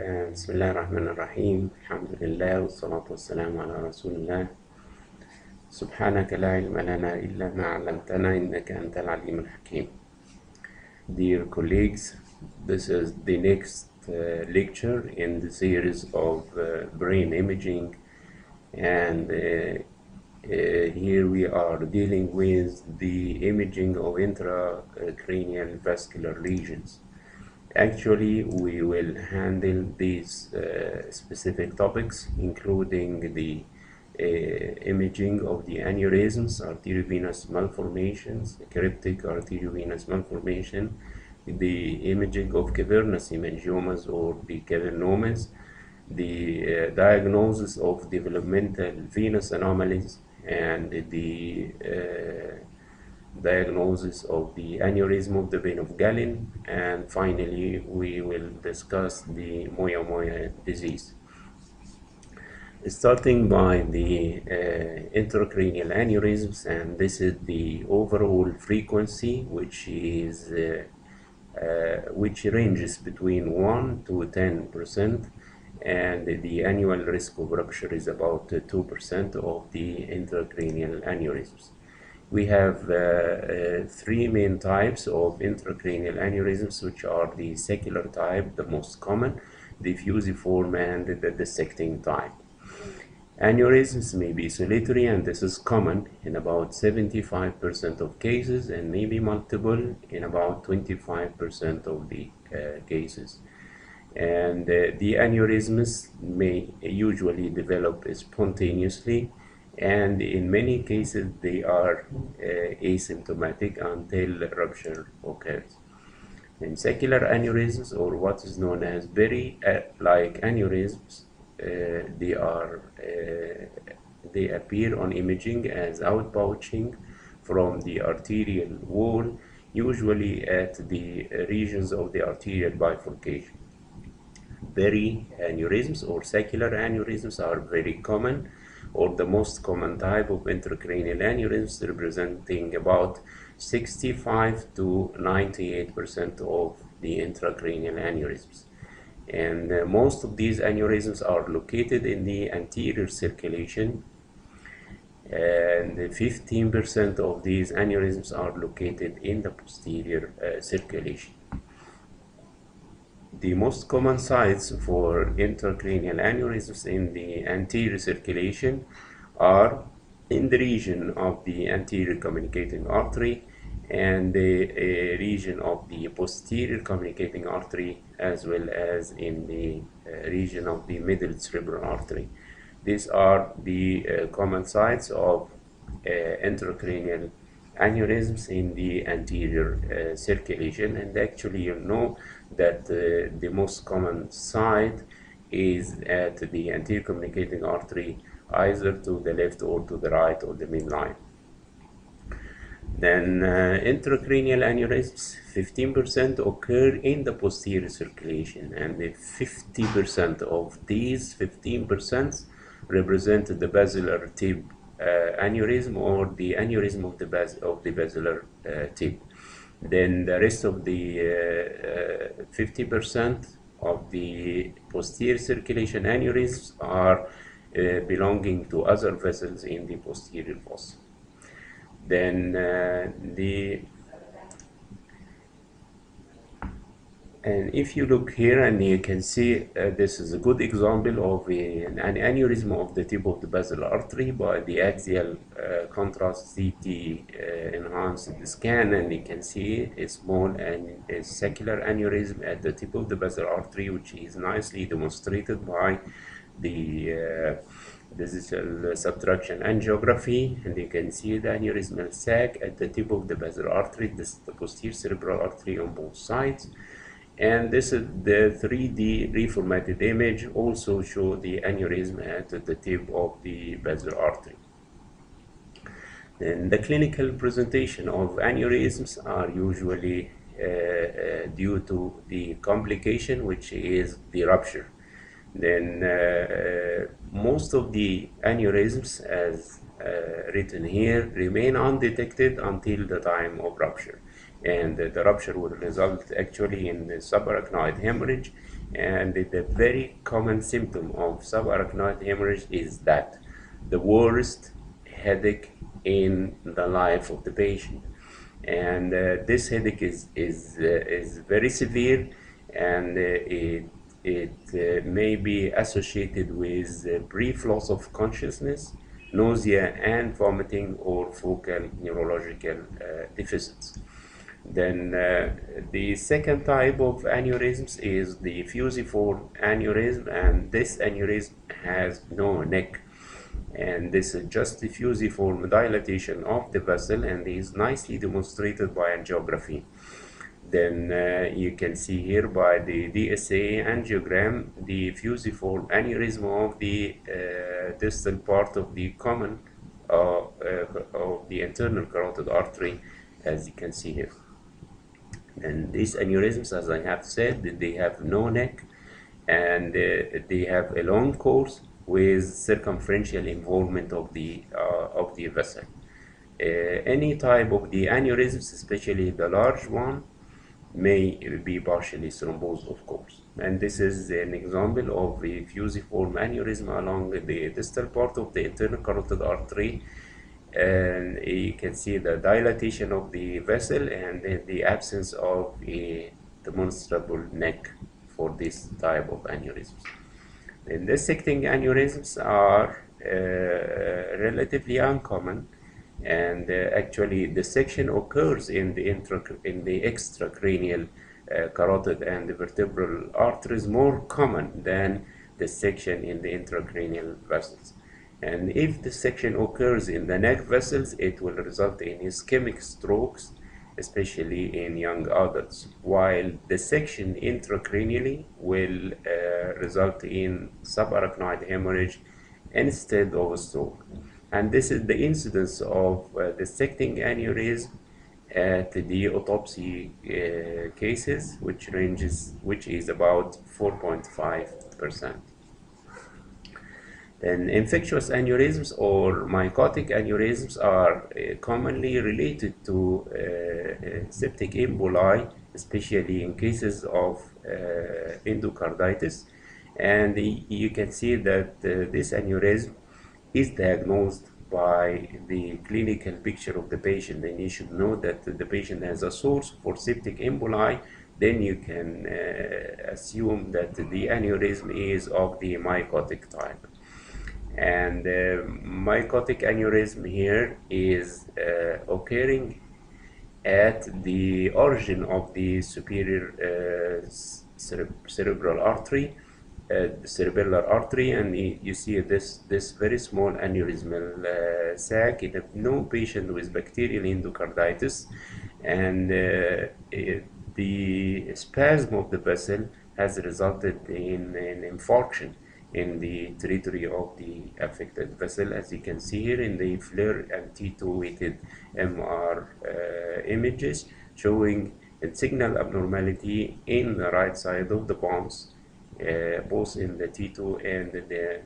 بسم الله الرحمن الرحيم. الحمد لله والصلاة والسلام على رسول الله. سبحانك لا علم لنا إلا ما علمتنا إنك أنت العليم الحكيم. Dear colleagues, this is the next lecture in the series of brain imaging, and here we are dealing with the imaging of intracranial vascular lesions. Actually, we will handle these specific topics, including the imaging of the aneurysms, arteriovenous malformations, cryptic arteriovenous malformation, the imaging of cavernous hemangiomas or the cavernomas, the diagnosis of developmental venous anomalies, and the diagnosis of the aneurysm of the vein of Galen, and finally we will discuss the moya-moya disease. Starting by the intracranial aneurysms, and this is the overall frequency, which ranges between 1 to 10%, and the annual risk of rupture is about 2% of the intracranial aneurysms. We have three main types of intracranial aneurysms, which are the secular type, the most common, the fusiform, and the dissecting type. Aneurysms may be solitary, and this is common in about 75% of cases, and may be multiple in about 25% of the cases. And the aneurysms may usually develop spontaneously, and in many cases they are asymptomatic until rupture occurs. In secular aneurysms, or what is known as berry-like aneurysms, they appear on imaging as outpouching from the arterial wall, usually at the regions of the arterial bifurcation. Berry aneurysms or secular aneurysms are very common, or the most common type of intracranial aneurysms, representing about 65 to 98% of the intracranial aneurysms. And most of these aneurysms are located in the anterior circulation, and 15% of these aneurysms are located in the posterior circulation. The most common sites for intracranial aneurysms in the anterior circulation are in the region of the anterior communicating artery and the region of the posterior communicating artery, as well as in the region of the middle cerebral artery. These are the common sites of intracranial aneurysms in the anterior circulation, and actually you know that the most common site is at the anterior communicating artery, either to the left or to the right or the midline. Then intracranial aneurysms, 15% occur in the posterior circulation, and 50% of these 15% represent the basilar tip aneurysm, or the aneurysm of the basilar tip. Then the rest of the 50% of the posterior circulation aneurysms are belonging to other vessels in the posterior fossa. Then and if you look here, and you can see this is a good example of an aneurysm of the tip of the basilar artery by the axial contrast CT enhanced scan, and you can see a small and a secular aneurysm at the tip of the basilar artery, which is nicely demonstrated by the digital subtraction angiography, and you can see the aneurysmal sac at the tip of the basilar artery. This is the posterior cerebral artery on both sides. And this is the 3D reformatted image, also show the aneurysm at the tip of the basilar artery. Then the clinical presentation of aneurysms are usually due to the complication, which is the rupture. Then most of the aneurysms, as written here, remain undetected until the time of rupture, and the rupture will result actually in the subarachnoid hemorrhage, And the very common symptom of subarachnoid hemorrhage is that the worst headache in the life of the patient. And this headache is very severe, and it may be associated with brief loss of consciousness, nausea and vomiting, or focal neurological deficits. Then the second type of aneurysms is the fusiform aneurysm, and this aneurysm has no neck, and this is just the fusiform dilatation of the vessel, and is nicely demonstrated by angiography. Then you can see here by the DSA angiogram the fusiform aneurysm of the distal part of the common of the internal carotid artery, as you can see here. And these aneurysms, as I have said, they have no neck, and they have a long course with circumferential involvement of the vessel. Any type of the aneurysms, especially the large one, may be partially thrombosed, of course. And this is an example of a fusiform aneurysm along the distal part of the internal carotid artery. And you can see the dilatation of the vessel and the absence of a demonstrable neck for this type of aneurysms. And dissecting aneurysms are relatively uncommon, and actually dissection occurs in the extracranial carotid and the vertebral arteries more common than dissection in the intracranial vessels. And if dissection occurs in the neck vessels, it will result in ischemic strokes, especially in young adults, while dissection intracranially will result in subarachnoid hemorrhage instead of a stroke. And this is the incidence of dissecting aneurysm at the autopsy cases, which is about 4.5%. Then infectious aneurysms or mycotic aneurysms are commonly related to septic emboli, especially in cases of endocarditis. And you can see that this aneurysm is diagnosed by the clinical picture of the patient. And you should know that the patient has a source for septic emboli. Then you can assume that the aneurysm is of the mycotic type. And mycotic aneurysm here is occurring at the origin of the superior cerebral artery, cerebellar artery, and you see this very small aneurysmal sac in no patient with bacterial endocarditis, and the spasm of the vessel has resulted in an infarction in the territory of the affected vessel, as you can see here in the FLAIR and T2 weighted MR images, showing a signal abnormality in the right side of the bones, both in the T2 and the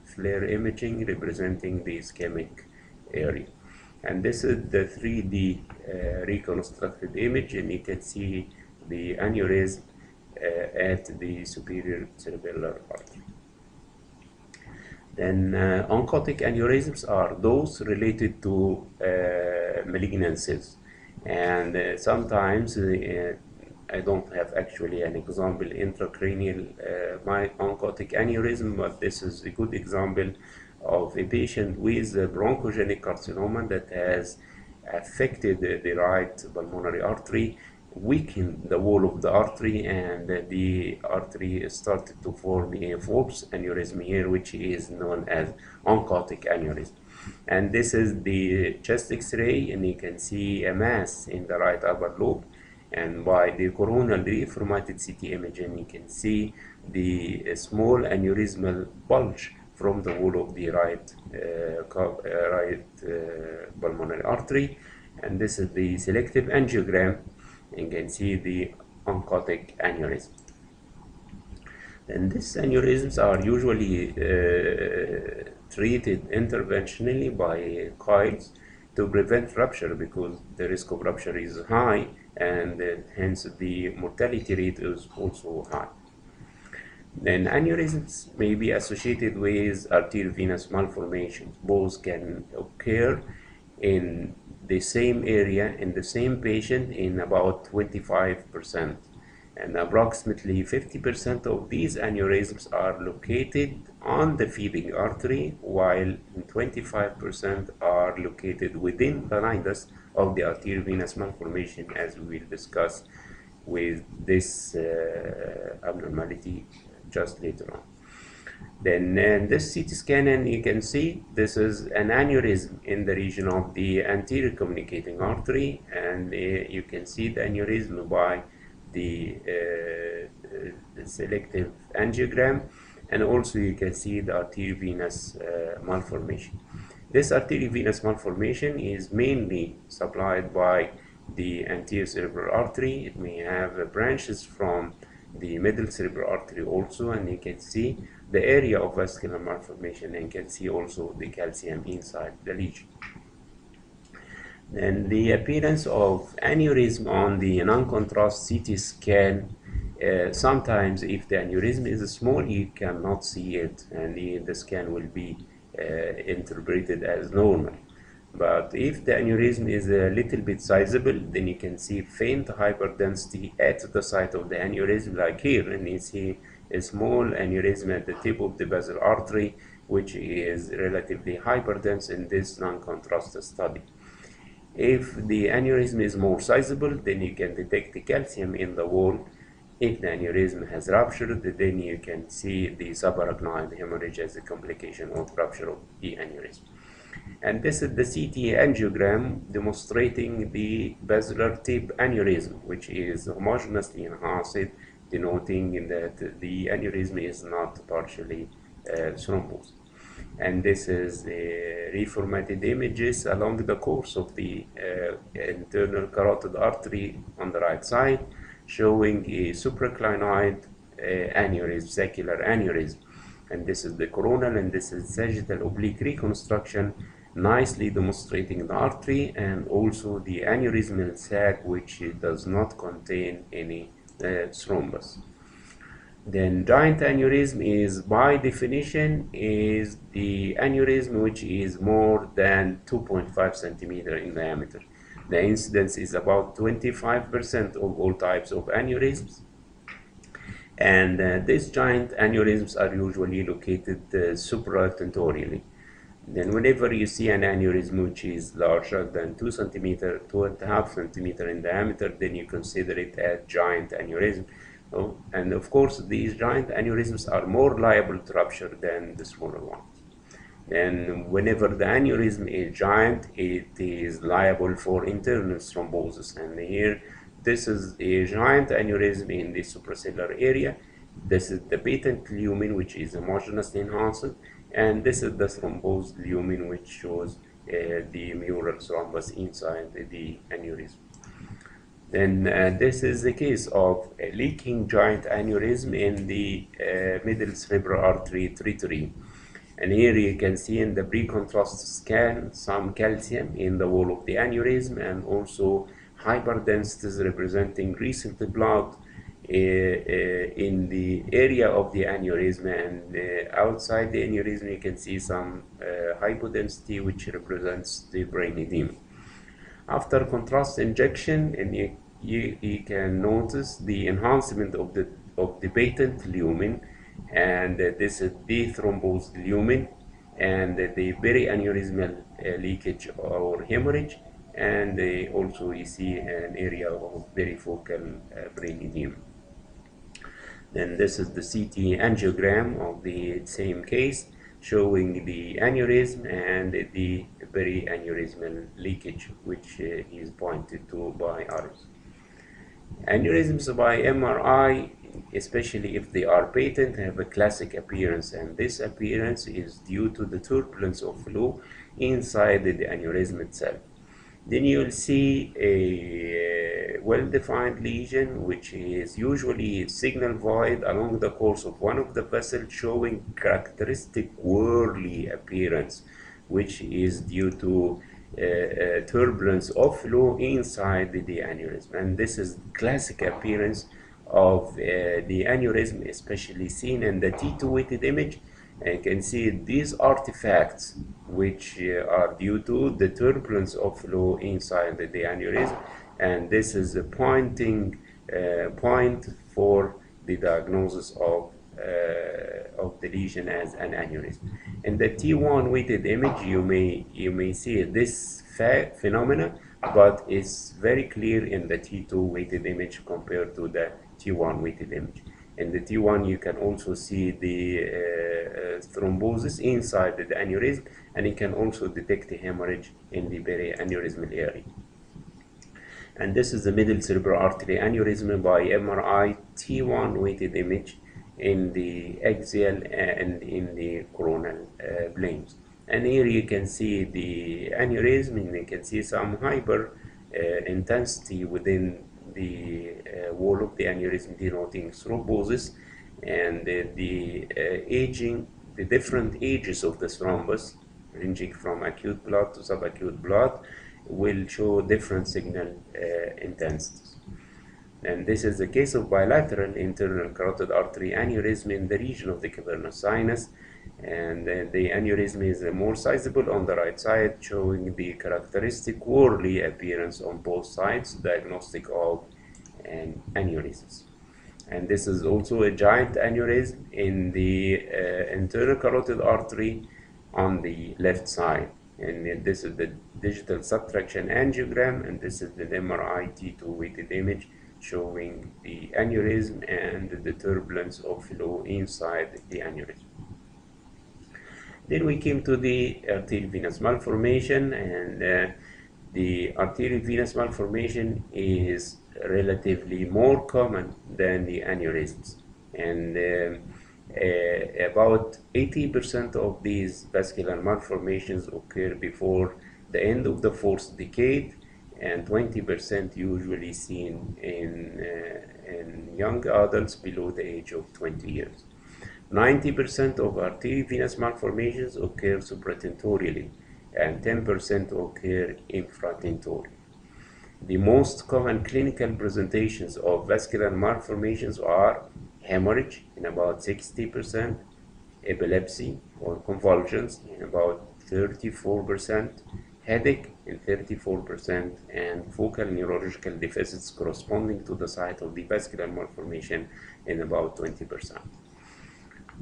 FLAIR imaging, representing the ischemic area. And this is the 3D reconstructed image, and you can see the aneurysm at the superior cerebellar artery. Then oncotic aneurysms are those related to malignancies, and sometimes I don't have actually an example intracranial oncotic aneurysm, but this is a good example of a patient with a bronchogenic carcinoma that has affected the right pulmonary artery, weakened the wall of the artery, and the artery started to form a false aneurysm here, which is known as oncotic aneurysm. And this is the chest X-ray, and you can see a mass in the right upper lobe, and by the coronal reformatted CT image, and you can see the small aneurysmal bulge from the wall of the right pulmonary artery. And this is the selective angiogram. You can see the oncotic aneurysm. And these aneurysms are usually treated interventionally by coils to prevent rupture, because the risk of rupture is high, and hence the mortality rate is also high. Then aneurysms may be associated with arteriovenous malformations. Both can occur in the same area in the same patient in about 25%. And approximately 50% of these aneurysms are located on the feeding artery, while 25% are located within the nidus of the arteriovenous malformation, as we will discuss with this abnormality just later on. Then in this CT scan, and you can see this is an aneurysm in the region of the anterior communicating artery, and you can see the aneurysm by the selective angiogram, and also you can see the arteriovenous malformation. This arteriovenous malformation is mainly supplied by the anterior cerebral artery. It may have branches from the middle cerebral artery also, and you can see the area of vascular malformation, and you can see also the calcium inside the lesion. Then the appearance of aneurysm on the non-contrast CT scan, sometimes if the aneurysm is small, you cannot see it, and the scan will be interpreted as normal. But if the aneurysm is a little bit sizable, then you can see faint hyperdensity at the site of the aneurysm, like here, and you see a small aneurysm at the tip of the basal artery, which is relatively hyperdense in this non-contrast study. If the aneurysm is more sizable, then you can detect the calcium in the wall. If the aneurysm has ruptured, then you can see the subarachnoid hemorrhage as a complication of rupture of the aneurysm. And this is the CT angiogram demonstrating the basilar tip aneurysm, which is homogeneously enhanced, denoting that the aneurysm is not partially thrombosed. And this is reformatted images along the course of the internal carotid artery on the right side, showing a supraclinoid aneurysm, saccular aneurysm. And this is the coronal, and this is sagittal oblique reconstruction, nicely demonstrating the artery and also the aneurysmal sac, which does not contain any thrombus. Then giant aneurysm is, by definition, is the aneurysm which is more than 2.5 centimeter in diameter. The incidence is about 25% of all types of aneurysms. And these giant aneurysms are usually located supratentorially. Then whenever you see an aneurysm which is larger than 2 centimeter, 2.5 centimeter in diameter, then you consider it a giant aneurysm. And of course, these giant aneurysms are more liable to rupture than the smaller ones. And whenever the aneurysm is giant, it is liable for internal thrombosis. And here, this is a giant aneurysm in the suprasellar area. This is the patent lumen, which is homogeneously enhanced, and this is the thrombosed lumen, which shows the mural thrombus inside the aneurysm. Then this is the case of a leaking giant aneurysm in the middle cerebral artery territory. And here you can see in the pre-contrast scan some calcium in the wall of the aneurysm, and also hyperdensities representing recent blood in the area of the aneurysm, and outside the aneurysm you can see some hypodensity, which represents the brain edema. After contrast injection, and you can notice the enhancement of the patent lumen, and this is the thrombosed lumen, and the perianeurysmal leakage or hemorrhage, and also you see an area of perifocal brain edema. Then this is the CT angiogram of the same case, showing the aneurysm and the perianeurysmal leakage, which is pointed to by arrows. Aneurysms by MRI, especially if they are patent, have a classic appearance, and this appearance is due to the turbulence of flow inside the aneurysm itself. Then you'll see a well-defined lesion, which is usually signal void along the course of one of the vessels, showing characteristic whirly appearance, which is due to turbulence of flow inside the aneurysm. And this is classic appearance of the aneurysm, especially seen in the T2 weighted image. And you can see these artifacts, which are due to the turbulence of flow inside the aneurysm, and this is a pointing point for the diagnosis of the lesion as an aneurysm. In the T1 weighted image, you may see this phenomena, but it's very clear in the T2 weighted image compared to the T1 weighted image. In the T1, you can also see the thrombosis inside the aneurysm, and you can also detect a hemorrhage in the perianeurysmal area. And this is the middle cerebral artery aneurysm by MRI T1 weighted image in the axial and in the coronal planes. And here you can see the aneurysm, and you can see some hyper intensity within the wall of the aneurysm, denoting thrombosis, and the different ages of the thrombus, ranging from acute blood to subacute blood, will show different signal intensities. And this is the case of bilateral internal carotid artery aneurysm in the region of the cavernous sinus, and the aneurysm is more sizable on the right side, showing the characteristic whorly appearance on both sides, diagnostic of an aneurysm. And this is also a giant aneurysm in the internal carotid artery on the left side. And this is the digital subtraction angiogram, and this is the MRI T2 weighted image showing the aneurysm and the turbulence of flow inside the aneurysm. Then we came to the arteriovenous malformation, and the arteriovenous malformation is relatively more common than the aneurysms, and about 80% of these vascular malformations occur before the end of the fourth decade, and 20% usually seen in young adults below the age of 20 years. 90% of arteriovenous malformations occur supratentorially, and 10% occur infratentorially. The most common clinical presentations of vascular malformations are hemorrhage in about 60%, epilepsy or convulsions in about 34%, headache in 34%, and focal neurological deficits corresponding to the site of the vascular malformation in about 20%.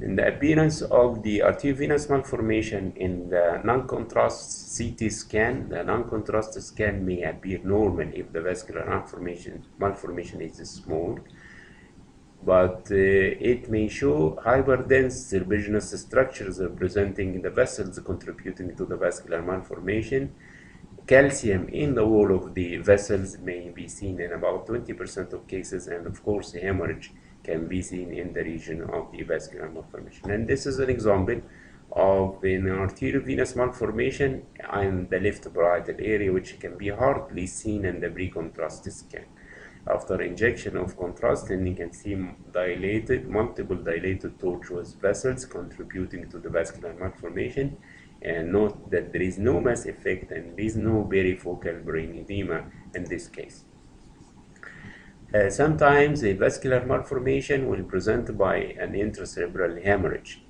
In the appearance of the arteriovenous malformation in the non-contrast CT scan, the non-contrast scan may appear normal if the vascular malformation is small, but it may show hyperdense serpiginous structures representing the vessels contributing to the vascular malformation. Calcium in the wall of the vessels may be seen in about 20% of cases, and of course hemorrhage can be seen in the region of the vascular malformation. And this is an example of an arteriovenous malformation in the left parietal area, which can be hardly seen in the pre-contrast scan. After injection of contrast, and you can see multiple dilated tortuous vessels contributing to the vascular malformation, and note that there is no mass effect and there is no perifocal brain edema in this case. Sometimes a vascular malformation will present by an intracerebral hemorrhage,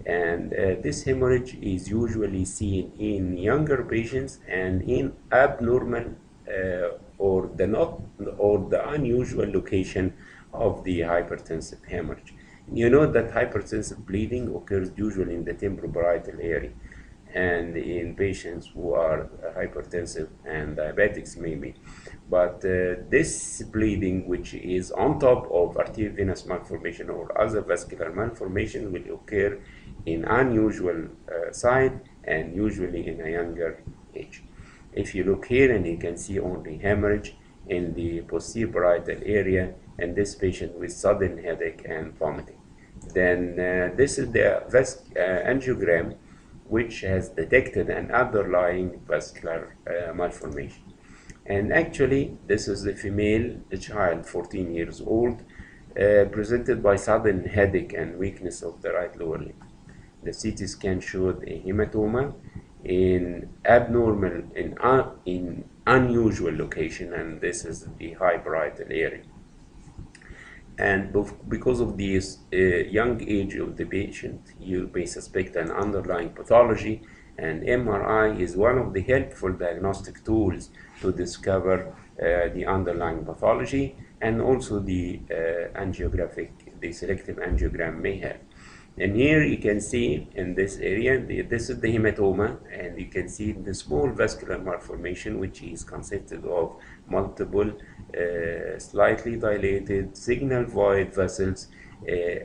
and this hemorrhage is usually seen in younger patients and in abnormal or the unusual location of the hypertensive hemorrhage. You know that hypertensive bleeding occurs usually in the temporoparietal area, and in patients who are hypertensive and diabetics maybe. But this bleeding, which is on top of arteriovenous malformation or other vascular malformation, will occur in unusual site and usually in a younger age. If you look here, and you can see only hemorrhage in the posterior parietal area, and this patient with sudden headache and vomiting. Then this is the angiogram, which has detected an underlying vascular malformation. And actually, this is a female, a child, 14 years old, presented by sudden headache and weakness of the right lower limb. The CT scan showed a hematoma in unusual location, and this is the high parietal area. And because of this young age of the patient, you may suspect an underlying pathology, and MRI is one of the helpful diagnostic tools to discover the underlying pathology, and also the the selective angiogram may help. And here you can see in this area, this is the hematoma, and you can see the small vascular malformation, which is consisted of multiple slightly dilated signal void vessels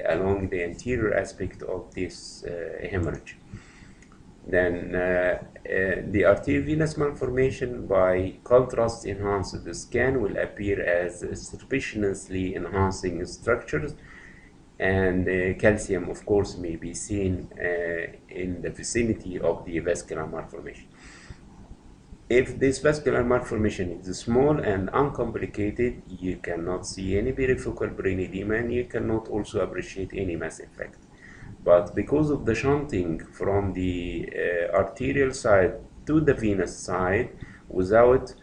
along the anterior aspect of this hemorrhage. Then the arteriovenous malformation, by contrast enhanced scan, will appear as serpentinously enhancing structures, and calcium, of course, may be seen in the vicinity of the vascular malformation. If this vascular malformation is small and uncomplicated, you cannot see any perifocal brain edema, and you cannot also appreciate any mass effect. But because of the shunting from the arterial side to the venous side without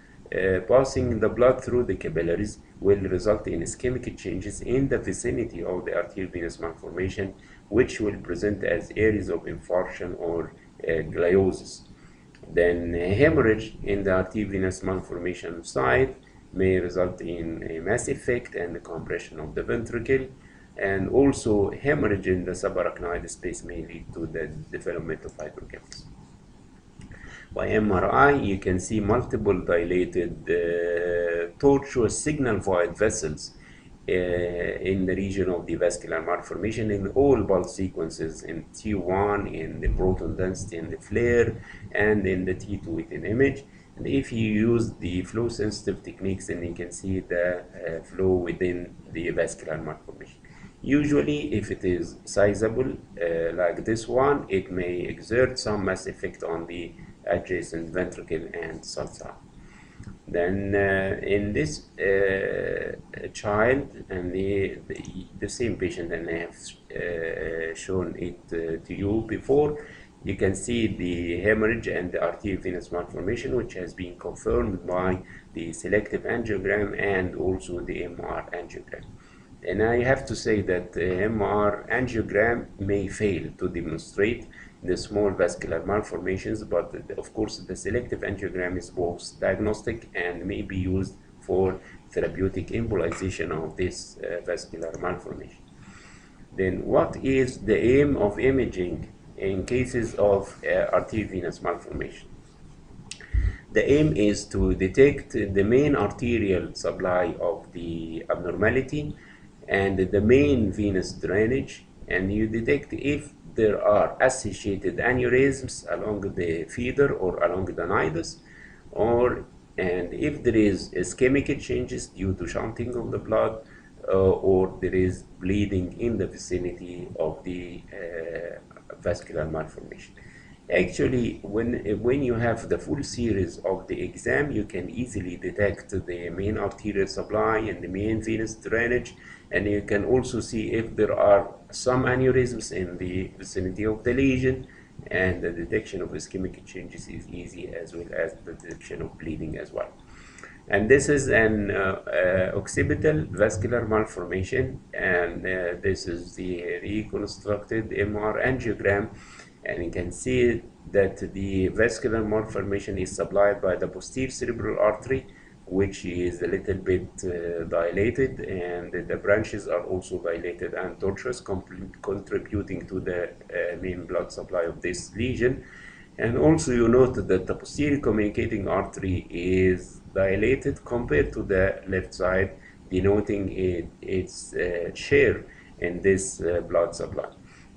passing the blood through the capillaries, will result in ischemic changes in the vicinity of the arteriovenous malformation, which will present as areas of infarction or gliosis. Then hemorrhage in the arteriovenous malformation site may result in a mass effect and the compression of the ventricle, and also hemorrhage in the subarachnoid space may lead to the development of hydrocephalus. By MRI, you can see multiple dilated tortuous signal void vessels in the region of the vascular malformation in all pulse sequences, in T1, in the proton density, in the flare, and in the T2 within image. And if you use the flow sensitive techniques, then you can see the flow within the vascular malformation. Usually, if it is sizable like this one, it may exert some mass effect on the adjacent ventricle and sulci. Then in this child, and the same patient, and I have shown it to you before, you can see the hemorrhage and the arteriovenous malformation, which has been confirmed by the selective angiogram and also the MR angiogram. And I have to say that the MR angiogram may fail to demonstrate the small vascular malformations, but of course the selective angiogram is both diagnostic and may be used for therapeutic embolization of this vascular malformation. Then what is the aim of imaging in cases of arteriovenous malformation? The aim is to detect the main arterial supply of the abnormality and the main venous drainage, and you detect if there are associated aneurysms along the feeder or along the nidus, and if there is ischemic changes due to shunting of the blood, or there is bleeding in the vicinity of the vascular malformation. Actually, when you have the full series of the exam, you can easily detect the main arterial supply and the main venous drainage, and you can also see if there are some aneurysms in the vicinity of the lesion, and the detection of ischemic changes is easy, as well as the detection of bleeding as well. And this is an occipital vascular malformation, and this is the reconstructed MR angiogram. And you can see that the vascular malformation is supplied by the posterior cerebral artery, which is a little bit dilated, and the branches are also dilated and tortuous, contributing to the main blood supply of this lesion. And also you note that the posterior communicating artery is dilated compared to the left side, denoting its share in this blood supply.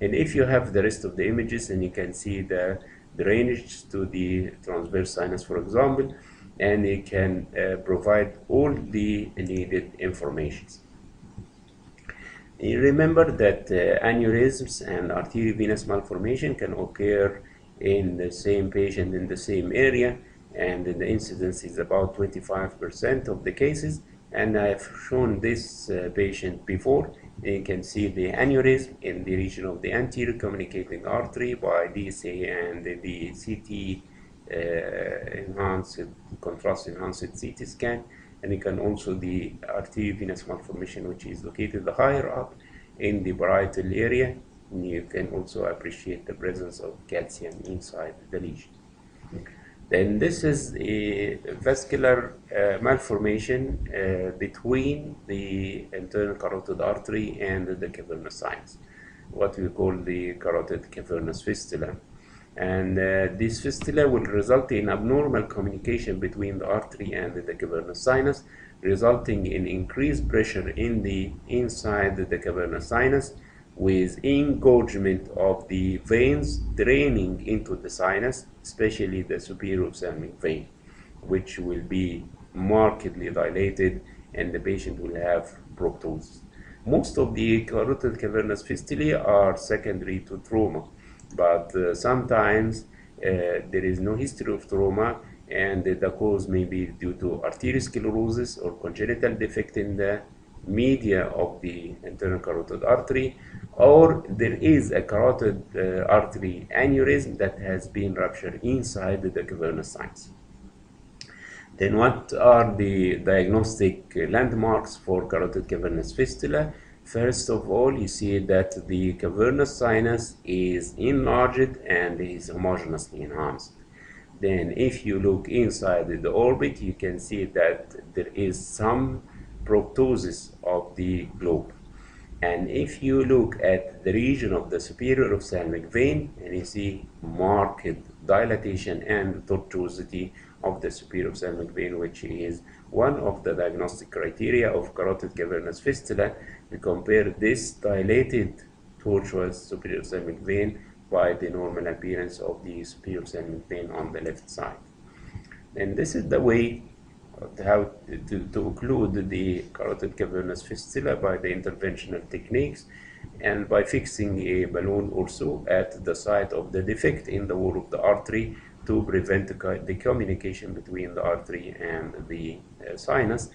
And if you have the rest of the images, and you can see the drainage to the transverse sinus, for example, and you can provide all the needed informations. You remember that aneurysms and arteriovenous malformation can occur in the same patient in the same area, and the incidence is about 25% of the cases. And I have shown this patient before. You can see the aneurysm in the region of the anterior communicating artery by DSA and the CT enhanced, contrast enhanced CT scan, and you can also the arteriovenous malformation, which is located higher up in the parietal area. And you can also appreciate the presence of calcium inside the lesion. Then this is a vascular malformation between the internal carotid artery and the cavernous sinus, what we call the carotid cavernous fistula. And this fistula will result in abnormal communication between the artery and the cavernous sinus, resulting in increased pressure in the inside the cavernous sinus, with engorgement of the veins draining into the sinus, especially the superior ophthalmic vein, which will be markedly dilated, and the patient will have proptosis. Most of the carotid cavernous fistulae are secondary to trauma, but sometimes there is no history of trauma, and the cause may be due to arteriosclerosis or congenital defect in the media of the internal carotid artery, or there is a carotid artery aneurysm that has been ruptured inside the cavernous sinus. Then what are the diagnostic landmarks for carotid cavernous fistula? First of all, you see that the cavernous sinus is enlarged and is homogeneously enhanced. Then if you look inside the orbit, you can see that there is some proptosis of the globe. And if you look at the region of the superior ophthalmic vein, and you see marked dilatation and tortuosity of the superior ophthalmic vein, which is one of the diagnostic criteria of carotid cavernous fistula, we compare this dilated tortuous superior ophthalmic vein by the normal appearance of the superior ophthalmic vein on the left side. And this is the way how to occlude the carotid cavernous fistula by the interventional techniques, and by fixing a balloon or so at the site of the defect in the wall of the artery to prevent the communication between the artery and the sinus.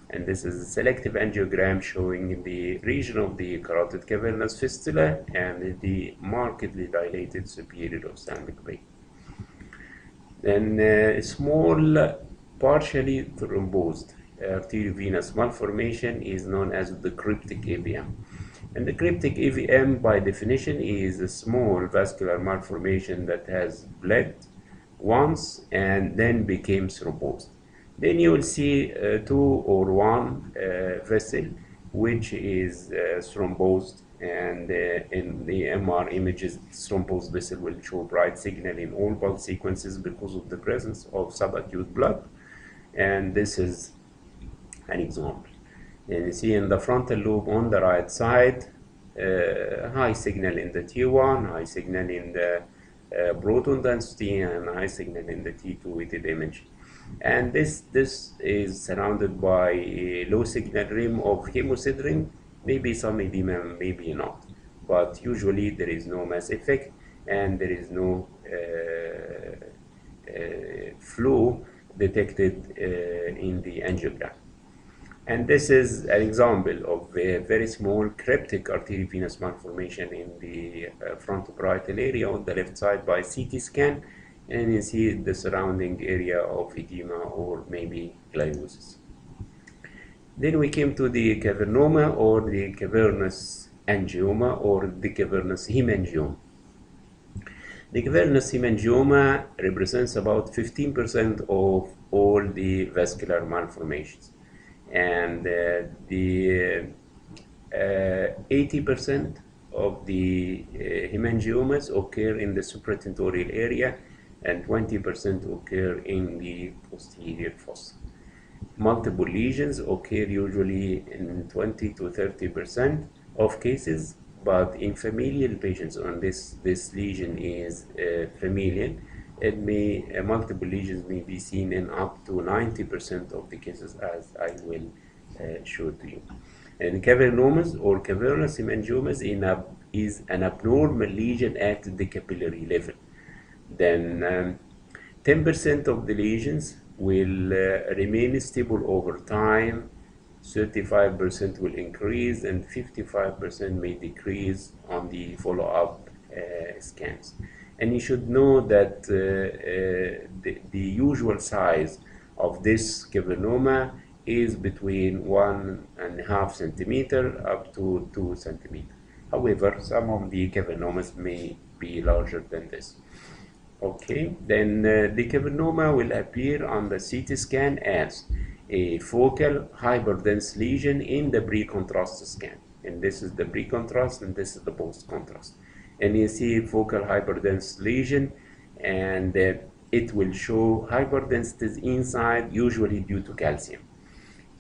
And this is a selective angiogram showing the region of the carotid cavernous fistula and the markedly dilated superior ophthalmic vein. Then a small partially thrombosed arteriovenous malformation is known as the cryptic AVM. And the cryptic AVM, by definition, is a small vascular malformation that has bled once and then became thrombosed. Then you will see two or one vessel which is thrombosed, and in the MR images, thrombosed vessel will show bright signal in all pulse sequences because of the presence of subacute blood. And this is an example. And you see in the frontal lobe on the right side, high signal in the T1, high signal in the proton density, and high signal in the T2 weighted image. And this is surrounded by a low signal rim of hemosiderin, maybe some edema, maybe not. But usually there is no mass effect and there is no flow detected in the angiogram. And this is an example of a very small cryptic arteriovenous malformation in the frontoparietal area on the left side by CT scan, and you see the surrounding area of edema or maybe gliosis. Then we came to the cavernoma or the cavernous angioma or the cavernous hemangioma. The cavernous hemangioma represents about 15% of all the vascular malformations, and the 80% of the hemangiomas occur in the supratentorial area, and 20% occur in the posterior fossa. Multiple lesions occur usually in 20 to 30% of cases, but in familial patients, and this lesion is familial, multiple lesions may be seen in up to 90% of the cases, as I will show to you. And cavernomas or cavernous hemangiomas is an abnormal lesion at the capillary level. Then 10% of the lesions will remain stable over time, 35% will increase, and 55% may decrease on the follow-up scans. And you should know that the usual size of this cavernoma is between 1.5 centimeter up to 2 centimeter. However, some of the cavernomas may be larger than this. Okay, then the cavernoma will appear on the CT scan as a focal hyperdense lesion in the pre-contrast scan. And this is the pre-contrast and this is the post-contrast. And you see focal hyperdense lesion, and it will show hyperdensities inside, usually due to calcium.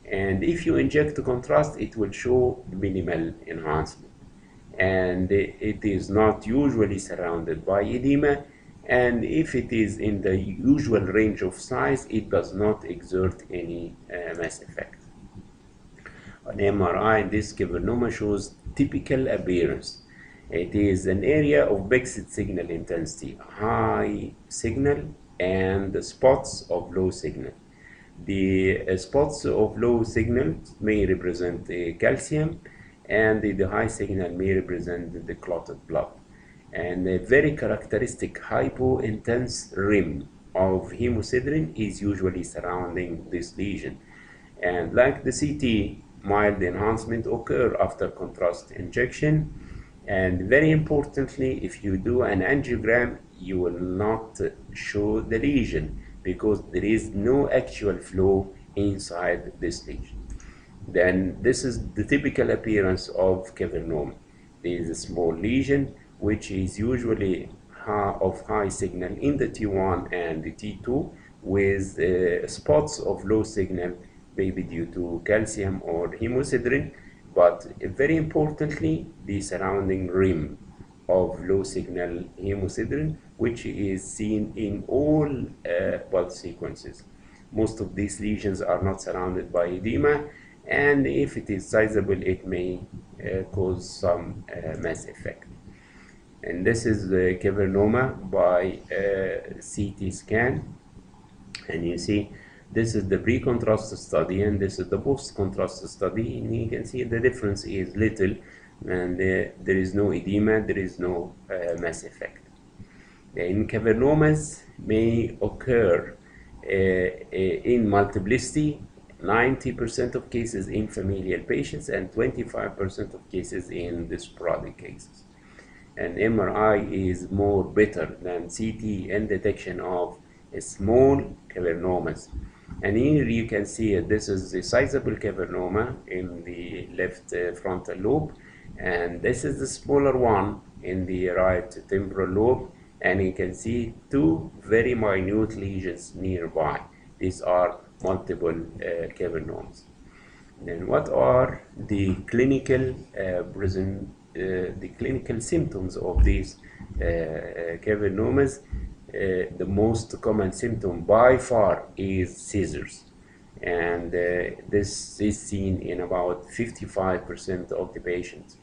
And if you inject the contrast, it will show minimal enhancement. And it is not usually surrounded by edema. And if it is in the usual range of size, it does not exert any mass effect. On MRI, this cavernoma shows typical appearance. It is an area of mixed signal intensity, high signal and spots of low signal. The spots of low signal may represent calcium, and the high signal may represent the clotted blood. And a very characteristic hypo-intense rim of hemosiderin is usually surrounding this lesion. And like the CT, mild enhancement occur after contrast injection. And very importantly, if you do an angiogram, you will not show the lesion because there is no actual flow inside this lesion. Then this is the typical appearance of cavernoma. There is a small lesion which is usually of high signal in the T1 and the T2 with spots of low signal, maybe due to calcium or hemosiderin, but very importantly, the surrounding rim of low signal hemosiderin, which is seen in all blood sequences. Most of these lesions are not surrounded by edema, and if it is sizable, it may cause some mass effect. And this is the cavernoma by CT scan. And you see, this is the pre-contrast study and this is the post-contrast study. And you can see the difference is little, and there is no edema, there is no mass effect. And cavernomas may occur in multiplicity, 90% of cases in familial patients and 25% of cases in the sporadic cases. And MRI is more better than CT in detection of small cavernomas. And here you can see this is a sizable cavernoma in the left frontal lobe, and this is the smaller one in the right temporal lobe, and you can see two very minute lesions nearby. These are multiple cavernomas. Then what are the clinical the clinical symptoms of these cavernomas? The most common symptom by far is seizures, and this is seen in about 55% of the patients.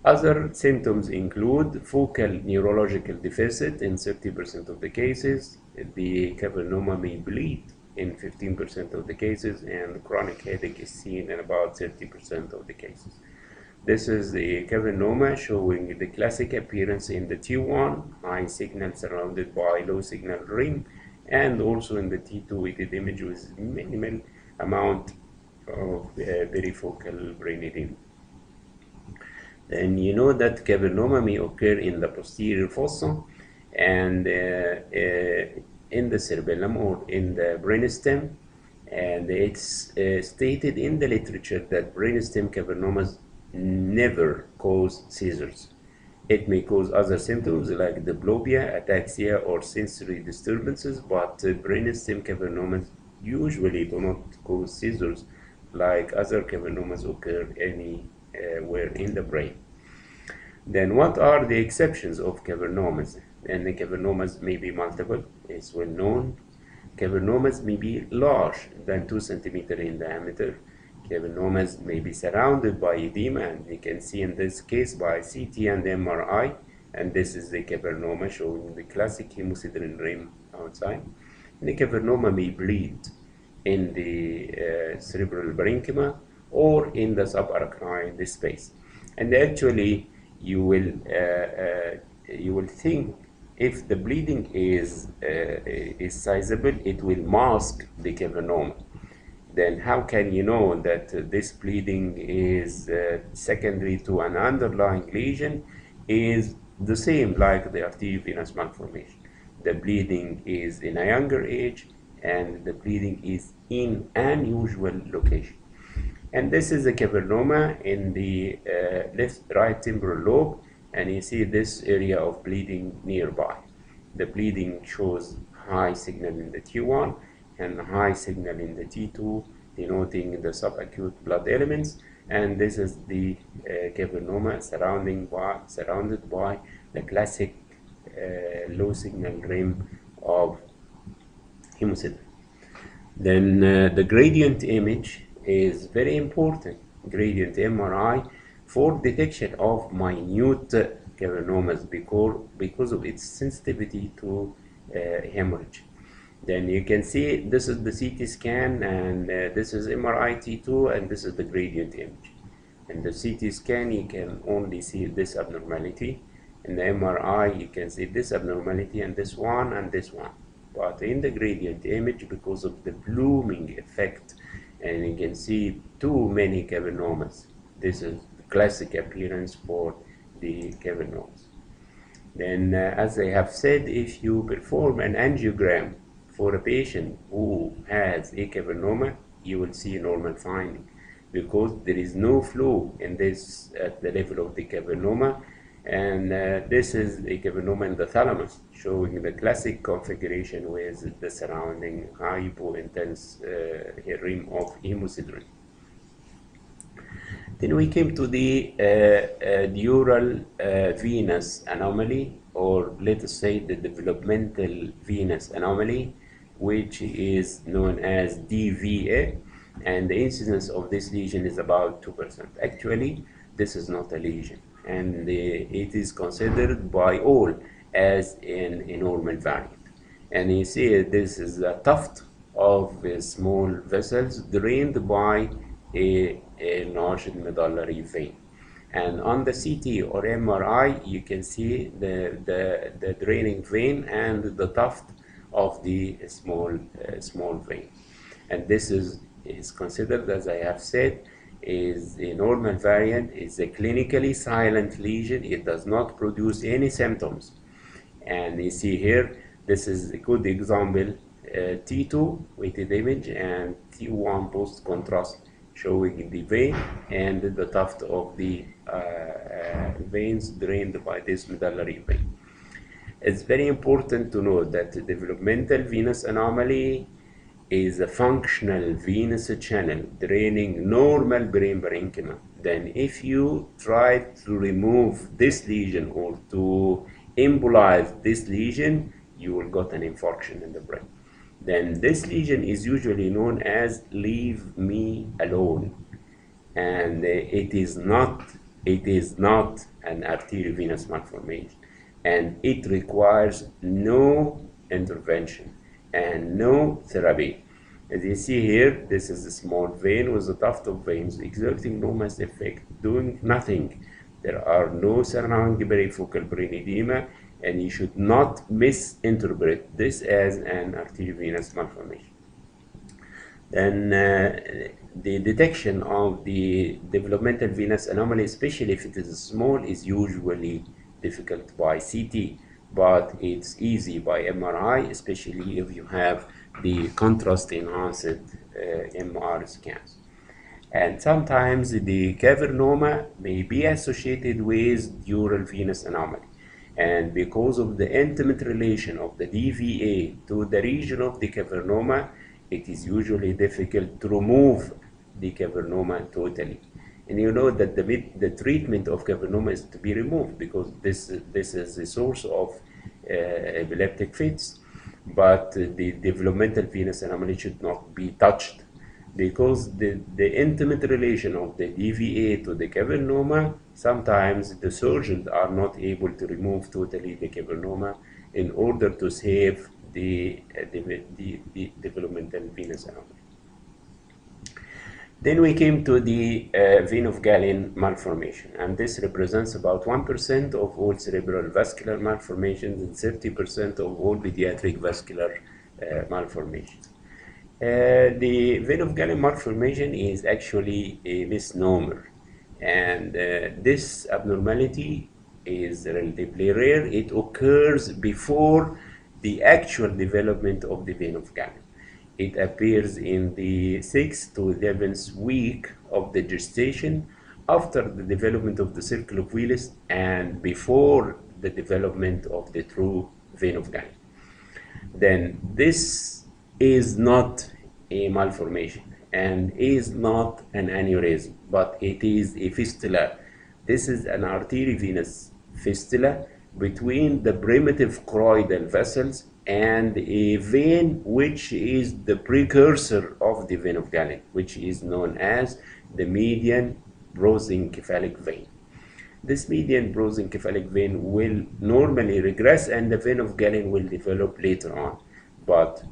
Other symptoms include focal neurological deficit in 30% of the cases. The cavernoma may bleed in 15% of the cases, and chronic headache is seen in about 30% of the cases. This is the cavernoma showing the classic appearance in the T1, high signal surrounded by low signal rim, and also in the T2 with the image with minimal amount of perifocal brain edema. Then you know that cavernoma may occur in the posterior fossa and in the cerebellum or in the brainstem, and it's stated in the literature that brainstem cavernomas never cause seizures. It may cause other symptoms like diplopia, ataxia, or sensory disturbances, but brainstem cavernomas usually do not cause seizures like other cavernomas occur anywhere in the brain. Then what are the exceptions of cavernomas? And the cavernomas may be multiple, it's well known. Cavernomas may be large than 2 centimeters in diameter. Cavernomas may be surrounded by edema, and you can see in this case by CT and MRI, and this is the cavernoma showing the classic hemosiderin rim outside. And the cavernoma may bleed in the cerebral parenchyma or in the subarachnoid space. And actually, you will think if the bleeding is sizable, it will mask the cavernoma. Then how can you know that this bleeding is secondary to an underlying lesion? Is the same like the arteriovenous malformation. The bleeding is in a younger age, and the bleeding is in unusual location. And this is a cavernoma in the right temporal lobe, and you see this area of bleeding nearby. The bleeding shows high signal in the T1 and high signal in the T2, denoting the subacute blood elements. And this is the cavernoma surrounded by the classic low signal rim of hemocyte. Then the gradient image is very important. Gradient MRI for detection of minute cavernomas because of its sensitivity to hemorrhage. Then you can see this is the CT scan, and this is MRI T2, and this is the gradient image. In the CT scan you can only see this abnormality. In the MRI you can see this abnormality and this one and this one. But in the gradient image, because of the blooming effect, and you can see too many cavernomas. This is the classic appearance for the cavernomas. Then as I have said, if you perform an angiogram for a patient who has a cavernoma, you will see a normal finding, because there is no flow in this at the level of the cavernoma. And this is a cavernoma in the thalamus, showing the classic configuration with the surrounding hypointense rim of hemosiderin. Then we came to the dural venous anomaly, or let us say the developmental venous anomaly, which is known as DVA, and the incidence of this lesion is about 2%. Actually, this is not a lesion, and it is considered by all as a normal variant. And you see this is a tuft of small vessels drained by a enlarged medullary vein. And on the CT or MRI you can see the draining vein and the tuft of the small vein. And this is considered, as I have said, is a normal variant. It's a clinically silent lesion. It does not produce any symptoms. And you see here, this is a good example, T2 weighted image and T1 post contrast, showing the vein and the tuft of the veins drained by this medullary vein. It's very important to note that the developmental venous anomaly is a functional venous channel draining normal brain parenchyma. Then if you try to remove this lesion or to embolize this lesion, you will get an infarction in the brain. Then this lesion is usually known as leave me alone, and it is not an arteriovenous malformation, and it requires no intervention and no therapy. As you see here, this is a small vein with a tuft of veins exerting no mass effect, doing nothing. There are no surrounding perifocal brain edema, and you should not misinterpret this as an arteriovenous malformation. Then the detection of the developmental venous anomaly, especially if it is small, is usually difficult by CT, but it's easy by MRI, especially if you have the contrast enhanced MR scans. And sometimes the cavernoma may be associated with dural venous anomaly. And because of the intimate relation of the DVA to the region of the cavernoma, it is usually difficult to remove the cavernoma totally. And you know that the treatment of cavernoma is to be removed, because this is a source of epileptic fits. But the developmental venous anomaly should not be touched, because the intimate relation of the DVA to the cavernoma, sometimes the surgeons are not able to remove totally the cavernoma in order to save the developmental venous anomaly. Then we came to the vein of Galen malformation, and this represents about 1% of all cerebral vascular malformations and 30% of all pediatric vascular malformations. The vein of Galen malformation is actually a misnomer, and this abnormality is relatively rare. It occurs before the actual development of the vein of Galen. It appears in the 6th to 11th week of the gestation, after the development of the circle of Willis and before the development of the true vein of Galen. Then this is not a malformation and is not an aneurysm, but it is a fistula. This is an arteriovenous fistula between the primitive choroidal vessels and a vein which is the precursor of the vein of Galen, which is known as the median prosencephalic vein. This median prosencephalic vein will normally regress and the vein of Galen will develop later on. But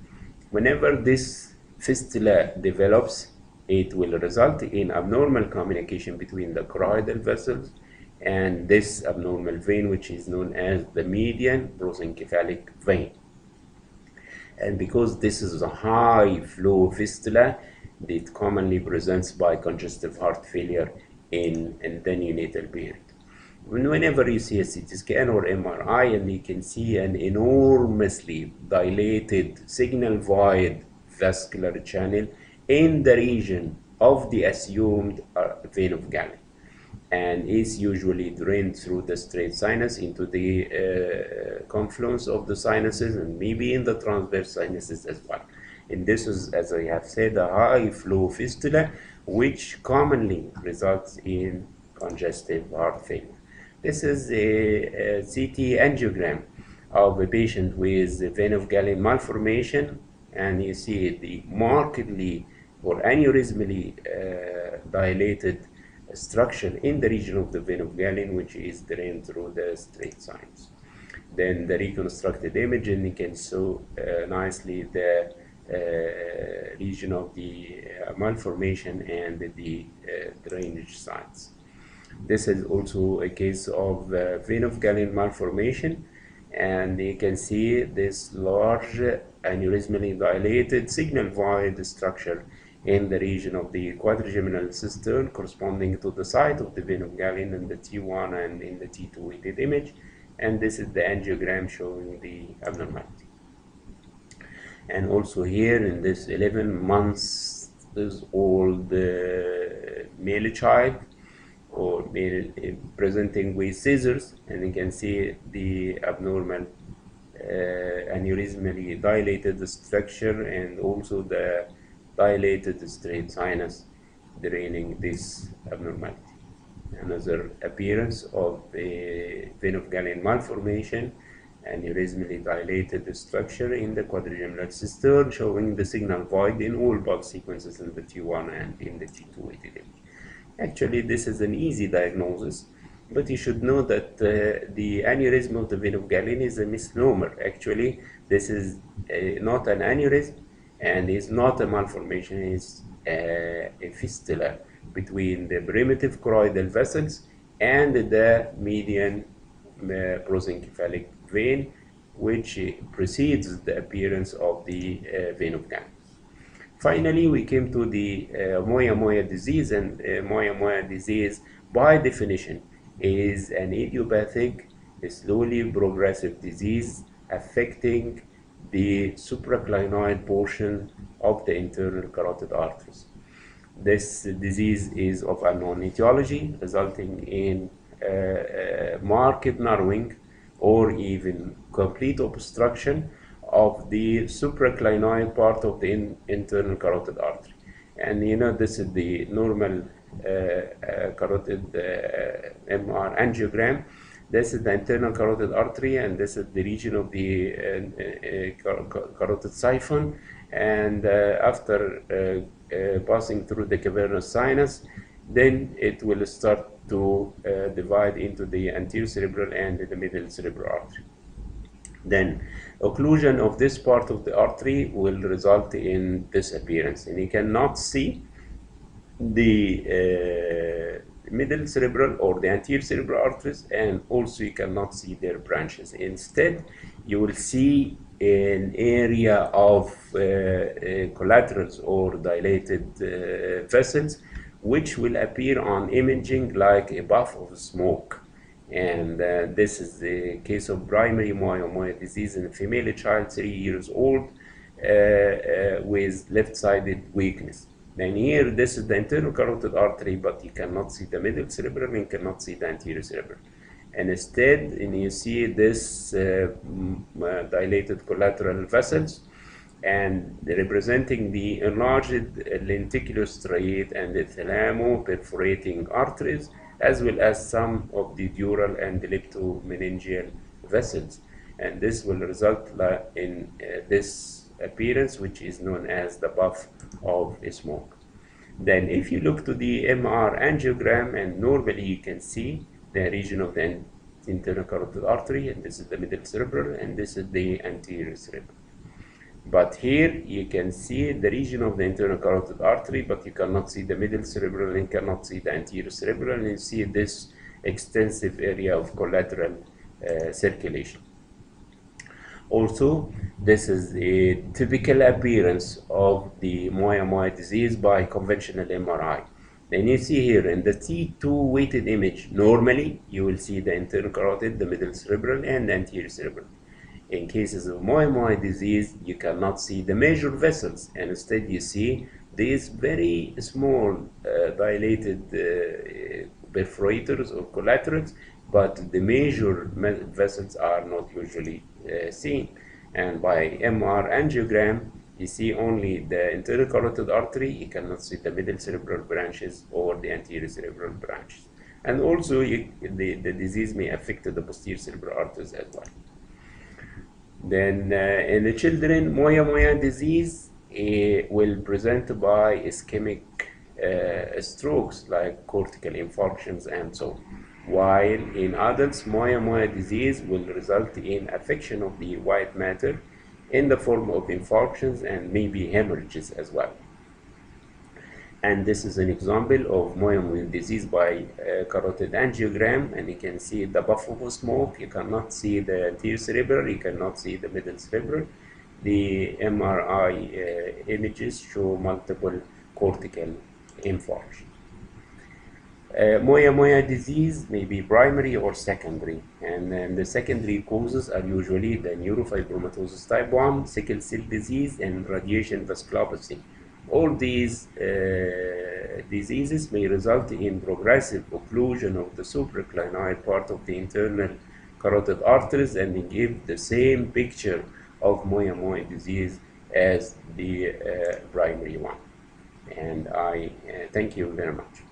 whenever this fistula develops, it will result in abnormal communication between the choroidal vessels and this abnormal vein, which is known as the median prosencephalic vein. And because this is a high flow fistula, it commonly presents by congestive heart failure in the neonatal period. Whenever you see a CT scan or MRI, and you can see an enormously dilated signal void vascular channel in the region of the assumed vein of Galen, and is usually drained through the straight sinus into the confluence of the sinuses and maybe in the transverse sinuses as well. And this is, as I have said, a high flow fistula which commonly results in congestive heart failure. This is a CT angiogram of a patient with vein of Galen malformation, and you see the markedly or aneurysmally dilated structure in the region of the vein of Galen, which is drained through the straight sinus. Then the reconstructed image, and you can show nicely the region of the malformation and the drainage sites. This is also a case of vein of Galen malformation, and you can see this large aneurysmally dilated signal void structure in the region of the quadrigeminal cistern corresponding to the site of the vein of Galen in the T1 and in the T2 weighted image, and this is the angiogram showing the abnormality. And also here in this 11 months old male child or male presenting with seizures, and you can see the abnormal aneurysmally dilated structure and also the dilated straight sinus draining this abnormality. Another appearance of a vein of Galen malformation, aneurysmally dilated structure in the quadrigeminal cistern showing the signal void in all bulk sequences in the T1 and in the T2 weighted image. Actually, this is an easy diagnosis, but you should know that the aneurysm of the vein of Galen is a misnomer. Actually, this is not an aneurysm and is not a malformation, it's a fistula between the primitive choroidal vessels and the median prosencephalic vein, which precedes the appearance of the vein of Galen. Finally, we came to the Moya-Moya disease, and Moya-Moya disease, by definition, is an idiopathic, slowly progressive disease affecting the supraclinoid portion of the internal carotid arteries. This disease is of unknown etiology, resulting in marked narrowing or even complete obstruction of the supraclinoid part of the internal carotid artery. And you know, this is the normal carotid MR angiogram. This is the internal carotid artery, and this is the region of the carotid siphon. And after passing through the cavernous sinus, then it will start to divide into the anterior cerebral and the middle cerebral artery. Then occlusion of this part of the artery will result in this appearance, and you cannot see the middle cerebral or the anterior cerebral arteries, and also you cannot see their branches. Instead, you will see an area of collaterals or dilated vessels, which will appear on imaging like a puff of smoke. And this is the case of primary myomoya disease in a female child 3 years old with left-sided weakness. Then here, this is the internal carotid artery, but you cannot see the middle cerebral and cannot see the anterior cerebral. And instead, you see this dilated collateral vessels and representing the enlarged lenticular striate and the thalamo-perforating arteries, as well as some of the dural and leptomeningeal vessels. And this will result in this appearance, which is known as the puff of smoke. Then if you look to the MR angiogram, and normally you can see the region of the internal carotid artery, and this is the middle cerebral, and this is the anterior cerebral. But here you can see the region of the internal carotid artery, but you cannot see the middle cerebral and cannot see the anterior cerebral, and you see this extensive area of collateral circulation. Also, this is a typical appearance of the myomoya disease by conventional MRI. Then you see here in the T2 weighted image, normally you will see the internal carotid, the middle cerebral, and the anterior cerebral. In cases of myomoya disease, you cannot see the major vessels, and instead you see these very small dilated perforators or collaterals, but the major vessels are not usually seen. And by MR angiogram, you see only the internal carotid artery, you cannot see the middle cerebral branches or the anterior cerebral branches. And also, the disease may affect the posterior cerebral arteries as well. Then in the children, myomoya disease will present by ischemic strokes like cortical infarctions and so on. While in adults, myomoya disease will result in affection of the white matter in the form of infarctions and maybe hemorrhages as well. And this is an example of myomoya disease by carotid angiogram, and you can see the puff of smoke. You cannot see the anterior cerebral, you cannot see the middle cerebral. The MRI images show multiple cortical infarctions. Myomoya disease may be primary or secondary, and then the secondary causes are usually the neurofibromatosis type 1, sickle cell disease, and radiation vasculopathy. All these diseases may result in progressive occlusion of the supraclinoid part of the internal carotid arteries and give the same picture of myomoya disease as the primary one. And I thank you very much.